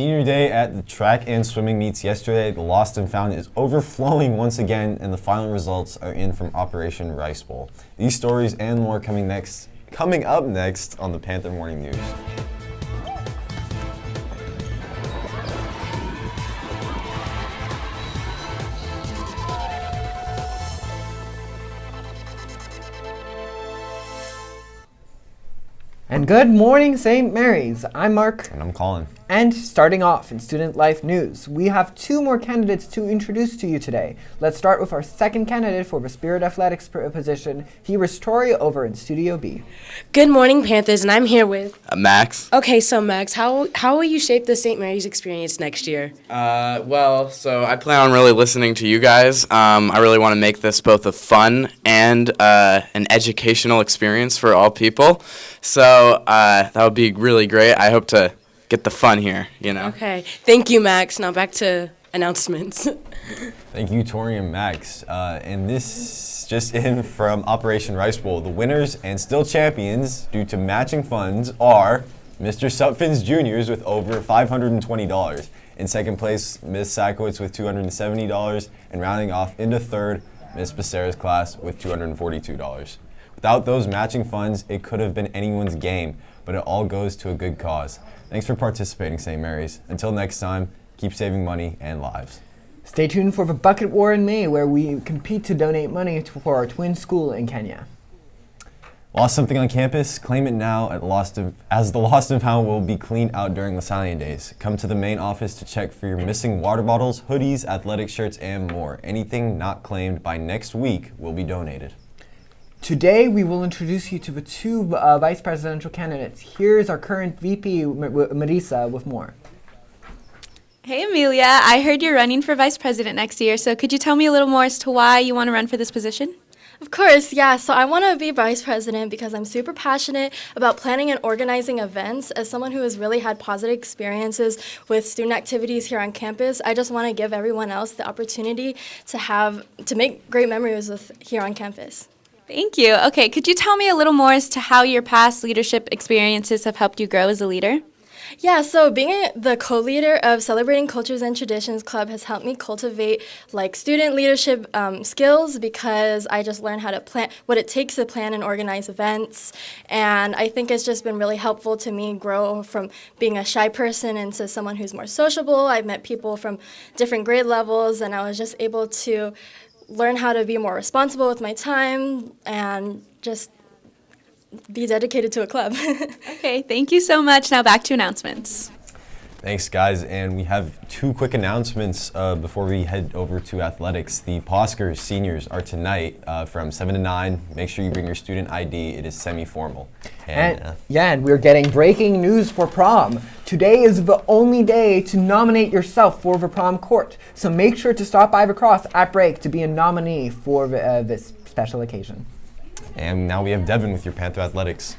Senior day at the track and swimming meets yesterday. The Lost and Found is overflowing once again, and the final results are in from Operation Rice Bowl. These stories and more coming up next on the Panther Morning News. And good morning, St. Mary's. I'm Mark. And I'm Colin. And starting off in Student Life News, we have two more candidates to introduce to you today. Let's start with our second candidate for the Spirit Athletics position, Here's Tori over in Studio B. Good morning, Panthers, and I'm here with Max. Okay, so Max, how will you shape the St. Mary's experience next year? So I plan on really listening to you guys. I really want to make this both a fun and an educational experience for all people. So that would be really great. I hope to get the fun here, Okay, thank you, Max. Now back to announcements. Thank you, Tori and Max. And this just in from Operation Rice Bowl. The winners and still champions due to matching funds are Mr. Sutphin's Juniors with over $520. In second place, Ms. Sakowitz with $270. And rounding off into third, Ms. Becerra's class with $242. Without those matching funds, it could have been anyone's game, but it all goes to a good cause. Thanks for participating, St. Mary's. Until next time, keep saving money and lives. Stay tuned for the Bucket War in May, where we compete to donate money for our twin school in Kenya. Lost something on campus? Claim it now as the Lost and Found will be cleaned out during Lasagna Days. Come to the main office to check for your missing water bottles, hoodies, athletic shirts, and more. Anything not claimed by next week will be donated. Today, we will introduce you to the two vice presidential candidates. Here's our current VP, Marisa, with more. Hey, Amelia. I heard you're running for vice president next year, so could you tell me a little more as to why you want to run for this position? Of course, yeah. So I want to be vice president because I'm super passionate about planning and organizing events. As someone who has really had positive experiences with student activities here on campus, I just want to give everyone else the opportunity to make great memories here on campus. Thank you. Okay, could you tell me a little more as to how your past leadership experiences have helped you grow as a leader? Yeah, so being the co-leader of Celebrating Cultures and Traditions Club has helped me cultivate student leadership skills because I just learned how to plan, what it takes to plan and organize events. And I think it's just been really helpful to me grow from being a shy person into someone who's more sociable. I've met people from different grade levels, and I was just able to learn how to be more responsible with my time and just be dedicated to a club. Okay, thank you so much. Now back to announcements. Thanks, guys. And we have two quick announcements before we head over to athletics. The Poskers seniors are tonight from 7 to 9. Make sure you bring your student ID. It is semi-formal. And we're getting breaking news for prom. Today is the only day to nominate yourself for the prom court. So make sure to stop by the cross at break to be a nominee for this special occasion. And now we have Devin with your Panther Athletics.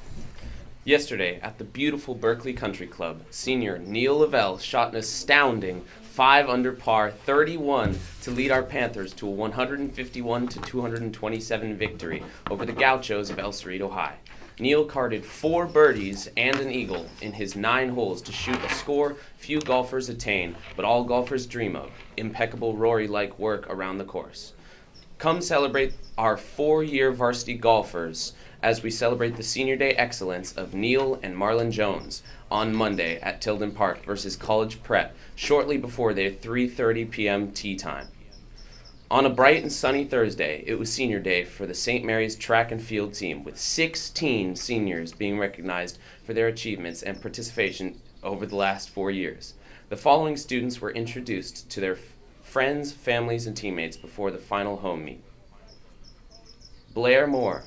Yesterday, at the beautiful Berkeley Country Club, senior Neil Lavelle shot an astounding 5 under par 31 to lead our Panthers to a 151-227 victory over the Gauchos of El Cerrito High. Neil carded 4 birdies and an eagle in his 9 holes to shoot a score few golfers attain, but all golfers dream of, impeccable Rory-like work around the course. Come celebrate our 4-year varsity golfers as we celebrate the Senior Day excellence of Neil and Marlon Jones on Monday at Tilden Park versus College Prep shortly before their 3:30 p.m. tee time. On a bright and sunny Thursday, it was Senior Day for the St. Mary's track and field team, with 16 seniors being recognized for their achievements and participation over the last 4 years. The following students were introduced to their friends, families, and teammates before the final home meet. Blair Moore.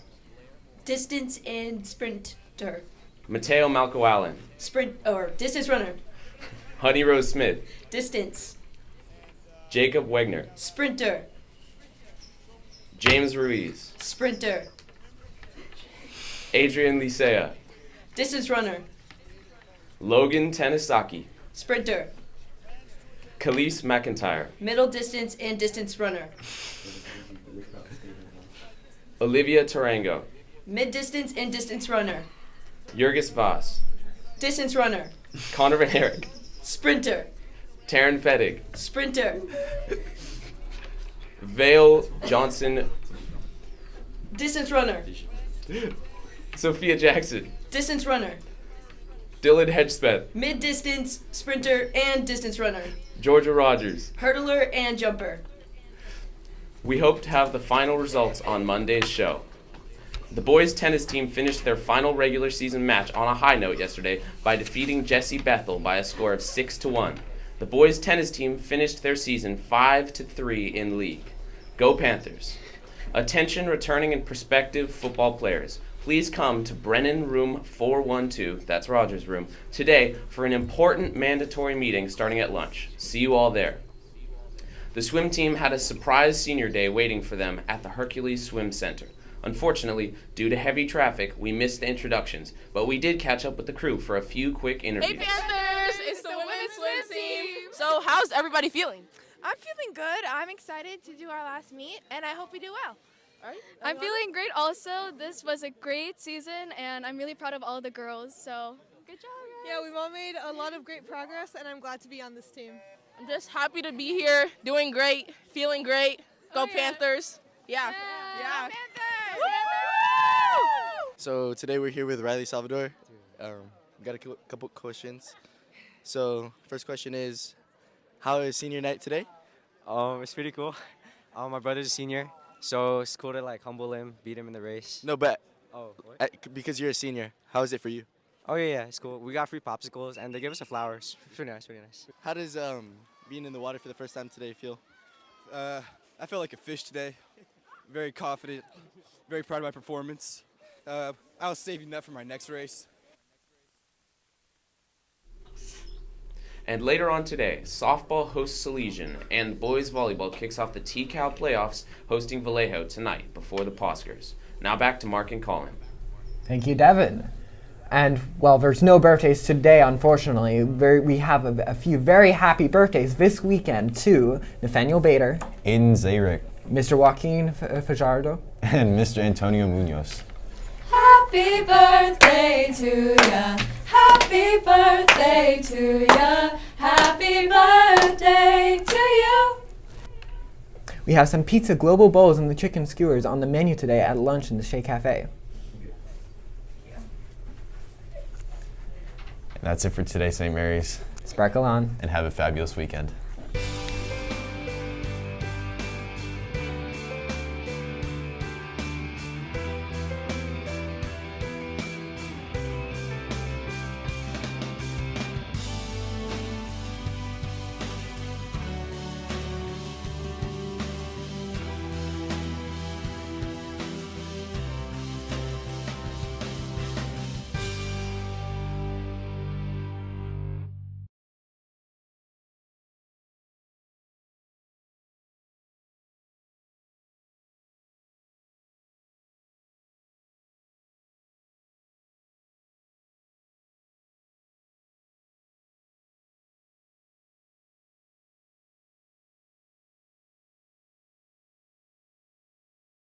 Distance and sprinter. Mateo Malco Allen. Distance runner. Honey Rose Smith. Distance. Jacob Wegner. Sprinter. James Ruiz. Sprinter. Adrian Licea. Distance runner. Logan Tanisaki. Sprinter. Khalees McIntyre. Middle distance and distance runner. Olivia Tarango. Mid distance and distance runner. Jurgis Voss. Distance runner. Connor Van Herrick. Sprinter. Taryn Fettig, Sprinter. Vale Johnson, Distance runner. Sophia Jackson, Distance runner. Dylan Hedgespeth, Mid distance, sprinter, and distance runner. Georgia Rogers. Hurdler and jumper. We hope to have the final results on Monday's show. The boys tennis team finished their final regular season match on a high note yesterday by defeating Jesse Bethel by a score of 6-1. The boys tennis team finished their season 5-3 in league. Go Panthers. Attention returning and prospective football players. Please come to Brennan Room 412, that's Rogers' room, today for an important mandatory meeting starting at lunch. See you all there. The swim team had a surprise senior day waiting for them at the Hercules Swim Center. Unfortunately, due to heavy traffic, we missed the introductions, but we did catch up with the crew for a few quick interviews. Hey Panthers, it's the women's swim team. So how's everybody feeling? I'm feeling good. I'm excited to do our last meet, and I hope we do well. I'm feeling great also. This was a great season, and I'm really proud of all the girls, so good job, guys. Yeah, we've all made a lot of great progress, and I'm glad to be on this team. I'm just happy to be here, doing great, feeling great. Go Oh, yeah. Panthers. Yeah. Yeah, So today we're here with Riley Salvador. Got a couple questions. So first question is, how is senior night today? It's pretty cool. My brother's a senior, so it's cool to like humble him, beat him in the race. No, but What? because you're a senior, how is it for you? Oh yeah, it's cool. We got free popsicles and they give us a flower. It's pretty nice, pretty nice. How does being in the water for the first time today feel? I felt like a fish today. Very confident, very proud of my performance. I was saving that for my next race. And later on today, softball hosts Salesian, and boys volleyball kicks off the T-Cal playoffs, hosting Vallejo tonight before the Poskers. Now back to Mark and Colin. Thank you, Devin. And, well, there's no birthdays today, unfortunately. We have a few very happy birthdays this weekend to Nathaniel Bader, Aiden Zarek, Mr. Joaquin Fajardo, and Mr. Antonio Munoz. Happy birthday to ya. Happy birthday to ya. Happy birthday to you. We have some pizza, global bowls, and the chicken skewers on the menu today at lunch in the Shea Cafe. And that's it for today, St. Mary's. Sparkle on. And have a fabulous weekend.